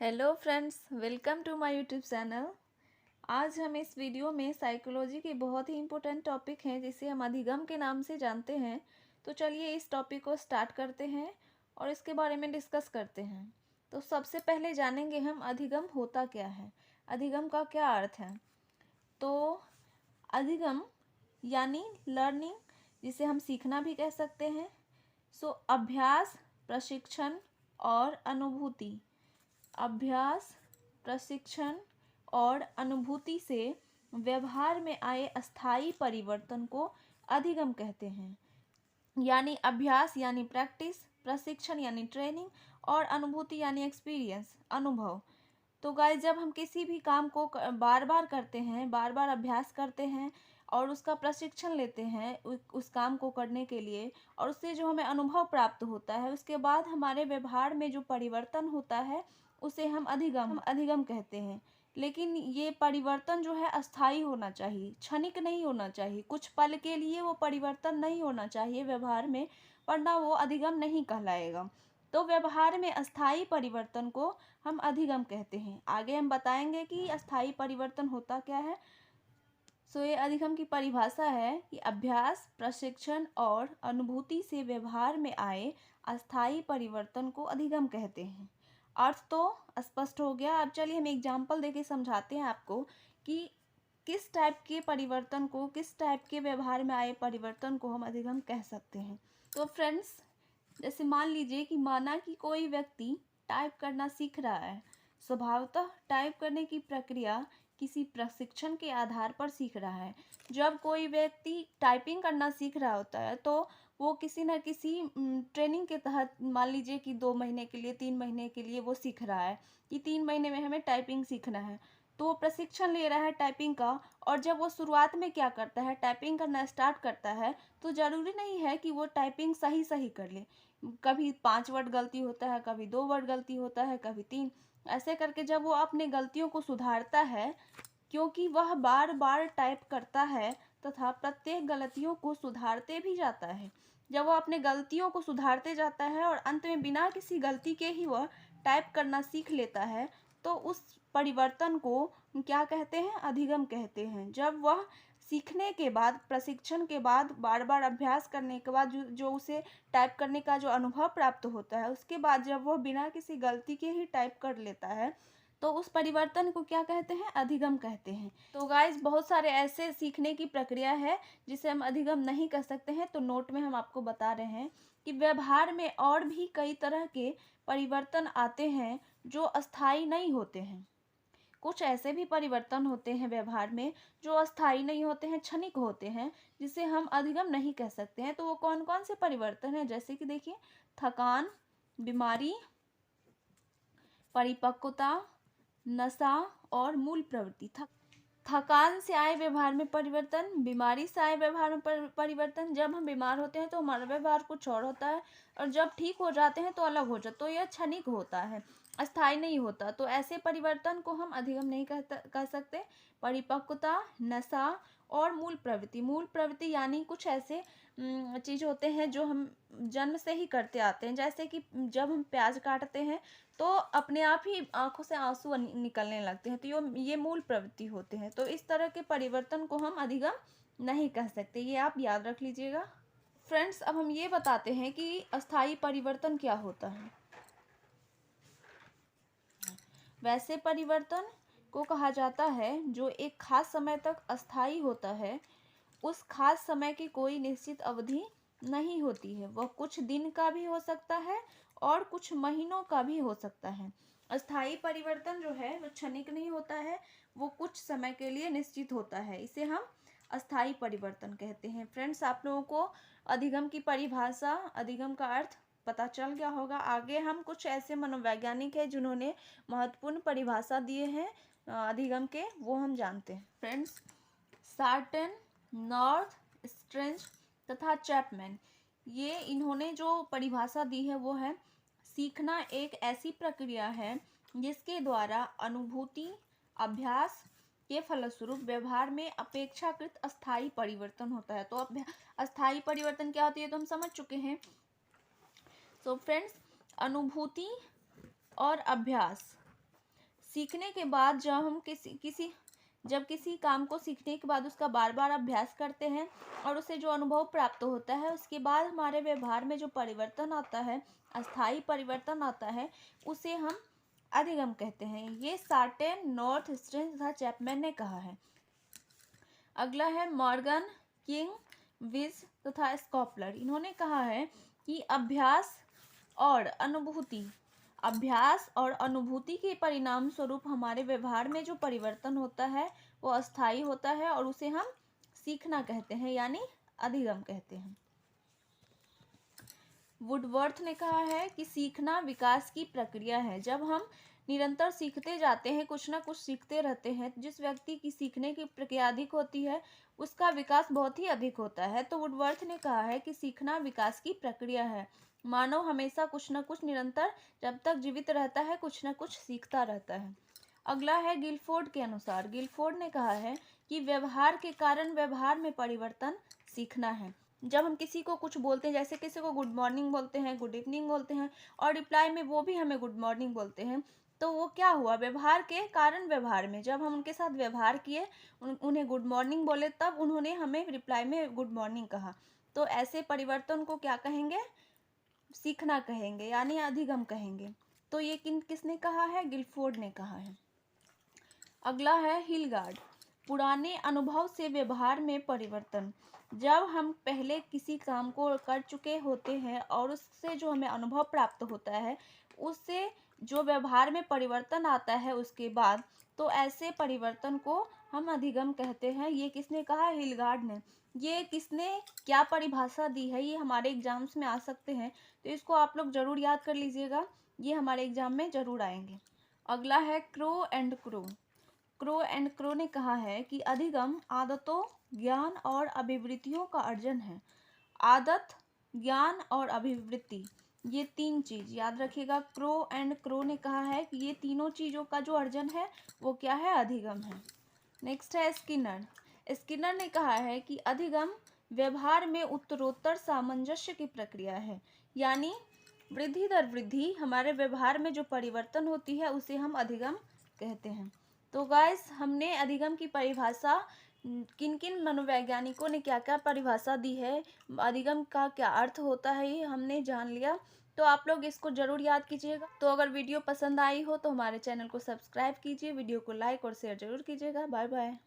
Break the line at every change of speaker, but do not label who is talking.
Hello friends, welcome to my YouTube channel. आज हम इस वीडियो में साइकोलॉजी की बहुत ही इम्पोर्टेंट टॉपिक है जिसे हम अधिगम के नाम से जानते हैं। तो चलिए इस टॉपिक को स्टार्ट करते हैं और इसके बारे में डिस्कस करते हैं। तो सबसे पहले जानेंगे हम अधिगम होता क्या है, अधिगम का क्या अर्थ है। तो अधिगम यानी लर्निंग, जिसे हम सीखना भी कह सकते हैं। अभ्यास, प्रशिक्षण और अनुभूति। अभ्यास, प्रशिक्षण और अनुभूति से व्यवहार में आए अस्थायी परिवर्तन को अधिगम कहते हैं। यानी अभ्यास यानी प्रैक्टिस, प्रशिक्षण यानी ट्रेनिंग और अनुभूति यानी एक्सपीरियंस, अनुभव। तो गाइस, जब हम किसी भी काम को बार बार करते हैं, बार बार अभ्यास करते हैं और उसका प्रशिक्षण लेते हैं उस काम को करने के लिए, और उससे जो हमें अनुभव प्राप्त होता है, उसके बाद हमारे व्यवहार में जो परिवर्तन होता है उसे हम अधिगम कहते हैं। लेकिन ये परिवर्तन जो है अस्थायी होना चाहिए, क्षणिक नहीं होना चाहिए। कुछ पल के लिए वो परिवर्तन नहीं होना चाहिए व्यवहार में, वरना वो अधिगम नहीं कहलाएगा। तो व्यवहार में अस्थायी परिवर्तन को हम अधिगम कहते हैं। आगे हम बताएंगे कि अस्थायी परिवर्तन होता क्या है। ये अधिगम की परिभाषा है कि अभ्यास, प्रशिक्षण और अनुभूति से व्यवहार में आए अस्थायी परिवर्तन को अधिगम कहते हैं। अर्थ तो स्पष्ट हो गया। अब चलिए हम एग्जाम्पल देके समझाते हैं आपको कि किस टाइप के परिवर्तन को, किस टाइप के व्यवहार में आए परिवर्तन को हम अधिगम कह सकते हैं। तो फ्रेंड्स, जैसे मान लीजिए कि माना कि कोई व्यक्ति टाइप करना सीख रहा है। स्वभावतः टाइप करने की प्रक्रिया किसी प्रशिक्षण के आधार पर सीख रहा है। जब कोई व्यक्ति टाइपिंग करना सीख रहा होता है तो वो किसी न किसी ट्रेनिंग के तहत, मान लीजिए कि 2 महीने के लिए, 3 महीने के लिए वो सीख रहा है कि 3 महीने में हमें टाइपिंग सीखना है। तो वो प्रशिक्षण ले रहा है टाइपिंग का। और जब वो शुरुआत में क्या करता है, टाइपिंग करना स्टार्ट करता है, तो ज़रूरी नहीं है कि वो टाइपिंग सही कर ले। कभी 5 वर्ड गलती होता है, कभी 2 वर्ड गलती होता है, कभी 3। ऐसे करके जब वो अपने गलतियों को सुधारता है, क्योंकि वह बार बार टाइप करता है तथा प्रत्येक गलतियों को सुधारते भी जाता है। जब वह अपने गलतियों को सुधारते जाता है और अंत में बिना किसी गलती के ही वह टाइप करना सीख लेता है, तो उस परिवर्तन को क्या कहते हैं, अधिगम कहते हैं। जब वह सीखने के बाद, प्रशिक्षण के बाद, बार बार अभ्यास करने के बाद जो उसे टाइप करने का जो अनुभव प्राप्त होता है, उसके बाद जब वह बिना किसी गलती के ही टाइप कर लेता है, तो उस परिवर्तन को क्या कहते हैं, अधिगम कहते हैं। तो गाइस, बहुत सारे ऐसे सीखने की प्रक्रिया है जिसे हम अधिगम नहीं कह सकते हैं। तो नोट में हम आपको बता रहे हैं कि व्यवहार में और भी कई तरह के परिवर्तन आते हैं जो अस्थायी नहीं होते हैं। कुछ ऐसे भी परिवर्तन होते हैं व्यवहार में जो अस्थायी नहीं होते हैं, क्षणिक होते हैं, जिसे हम अधिगम नहीं कह सकते हैं। तो वो कौन कौन से परिवर्तन हैं, जैसे कि देखिए, थकान, बीमारी, परिपक्वता, नशा और मूल प्रवृत्ति। थकान से आए व्यवहार में परिवर्तन, बीमारी से आए व्यवहार में परिवर्तन। जब हम बीमार होते हैं तो हमारा व्यवहार कुछ और होता है, और जब ठीक हो जाते हैं तो अलग हो जाता है। तो यह क्षणिक होता है, अस्थायी नहीं होता। तो ऐसे परिवर्तन को हम अधिगम नहीं कह सकते। परिपक्वता, नशा और मूल प्रवृत्ति। मूल प्रवृत्ति यानी कुछ ऐसे चीज होते हैं जो हम जन्म से ही करते आते हैं। जैसे कि जब हम प्याज काटते हैं तो अपने आप ही आंखों से आंसू निकलने लगते हैं, तो ये मूल प्रवृत्ति होते हैं। तो इस तरह के परिवर्तन को हम अधिगम नहीं कह सकते, ये आप याद रख लीजिएगा। फ्रेंड्स, अब हम ये बताते हैं कि अस्थायी परिवर्तन क्या होता है। वैसे परिवर्तन को कहा जाता है जो एक खास समय तक अस्थायी होता है। उस खास समय की कोई निश्चित अवधि नहीं होती है, वह कुछ दिन का भी हो सकता है और कुछ महीनों का भी हो सकता है। अस्थायी परिवर्तन जो है वो क्षणिक नहीं होता है, वो कुछ समय के लिए निश्चित होता है। इसे हम अस्थायी परिवर्तन कहते हैं। फ्रेंड्स, आप लोगों को अधिगम की परिभाषा, अधिगम का अर्थ पता चल गया होगा। आगे हम कुछ ऐसे मनोवैज्ञानिक हैं जिन्होंने महत्वपूर्ण परिभाषा दिए हैं अधिगम के, वो हम जानते हैं। फ्रेंड्स, सार्टन, नॉर्थ, स्ट्रेंज तथा चैपमैन, ये इन्होंने जो परिभाषा दी है वो है, सीखना एक ऐसी प्रक्रिया है जिसके द्वारा अनुभूति, अभ्यास के फलस्वरूप व्यवहार में अपेक्षाकृत अस्थायी परिवर्तन होता है। तो अस्थायी परिवर्तन क्या होती है तो हम समझ चुके हैं। फ्रेंड्स, अनुभूति और अभ्यास सीखने के बाद जब हम जब किसी काम को सीखने के बाद उसका बार बार अभ्यास करते हैं और उसे जो अनुभव प्राप्त होता है, उसके बाद हमारे व्यवहार में जो परिवर्तन आता है, अस्थायी परिवर्तन आता है, उसे हम अधिगम कहते हैं। ये सार्टेन, नॉर्थ ईस्टर्न तथा चैपमैन ने कहा है। अगला है मॉर्गन, किंग, विज तथा स्कॉपलर। इन्होंने कहा है कि अभ्यास और अनुभूति के परिणाम स्वरूप हमारे व्यवहार में जो परिवर्तन होता है वो अस्थायी होता है और उसे हम सीखना कहते हैं, यानी अधिगम कहते हैं। वुडवर्थ ने कहा है कि सीखना विकास की प्रक्रिया है। जब हम निरंतर सीखते जाते हैं, कुछ ना कुछ सीखते रहते हैं, जिस व्यक्ति की सीखने की प्रक्रिया अधिक होती है उसका विकास बहुत ही अधिक होता है। तो वुडवर्थ ने कहा है कि सीखना विकास की प्रक्रिया है। मानव हमेशा कुछ ना कुछ निरंतर जब तक जीवित रहता है कुछ ना कुछ सीखता रहता है। अगला है गिलफोर्ड के अनुसार। गिलफोर्ड ने कहा है कि व्यवहार के कारण व्यवहार में परिवर्तन सीखना है। जब हम किसी को कुछ बोलते हैं, जैसे किसी को गुड मॉर्निंग बोलते हैं, गुड इवनिंग बोलते हैं और रिप्लाई में वो भी हमें गुड मॉर्निंग बोलते हैं, तो वो क्या हुआ, व्यवहार के कारण व्यवहार में जब हम उनके साथ व्यवहार किए, उन्हें गुड मॉर्निंग बोले, तब उन्होंने हमें रिप्लाई में गुड मॉर्निंग कहा। तो ऐसे परिवर्तन को क्या कहेंगे, सीखना कहेंगे, यानी अधिगम कहेंगे। तो ये किसने कहा है, गिलफोर्ड ने कहा है। अगला है हिलगार्ड, पुराने अनुभव से व्यवहार में परिवर्तन। जब हम पहले किसी काम को कर चुके होते हैं और उससे जो हमें अनुभव प्राप्त होता है, उससे जो व्यवहार में परिवर्तन आता है उसके बाद, तो ऐसे परिवर्तन को हम अधिगम कहते हैं। ये किसने कहा, हिलगार्ड ने। ये किसने क्या परिभाषा दी है, ये हमारे एग्जाम्स में आ सकते हैं, तो इसको आप लोग जरूर याद कर लीजिएगा, ये हमारे एग्जाम में जरूर आएंगे। अगला है crow and crow. Crow and crow ने कहा है कि अधिगम आदतों, ज्ञान और अभिवृत्तियों का अर्जन है। आदत, ज्ञान और अभिवृत्ति, ये तीन चीज याद रखिएगा। क्रो एंड क्रो ने कहा है कि ये तीनों चीजों का जो अर्जन है वो क्या है, अधिगम है। नेक्स्ट है स्किनर। स्किनर ने कहा है कि अधिगम व्यवहार में उत्तरोत्तर सामंजस्य की प्रक्रिया है, यानी वृद्धि दर वृद्धि हमारे व्यवहार में जो परिवर्तन होती है उसे हम अधिगम कहते हैं। तो गाइस, हमने अधिगम की परिभाषा, किन किन मनोवैज्ञानिकों ने क्या क्या परिभाषा दी है, अधिगम का क्या अर्थ होता है, ये हमने जान लिया। तो आप लोग इसको जरूर याद कीजिएगा। तो अगर वीडियो पसंद आई हो तो हमारे चैनल को सब्सक्राइब कीजिए, वीडियो को लाइक और शेयर जरूर कीजिएगा। Bye bye.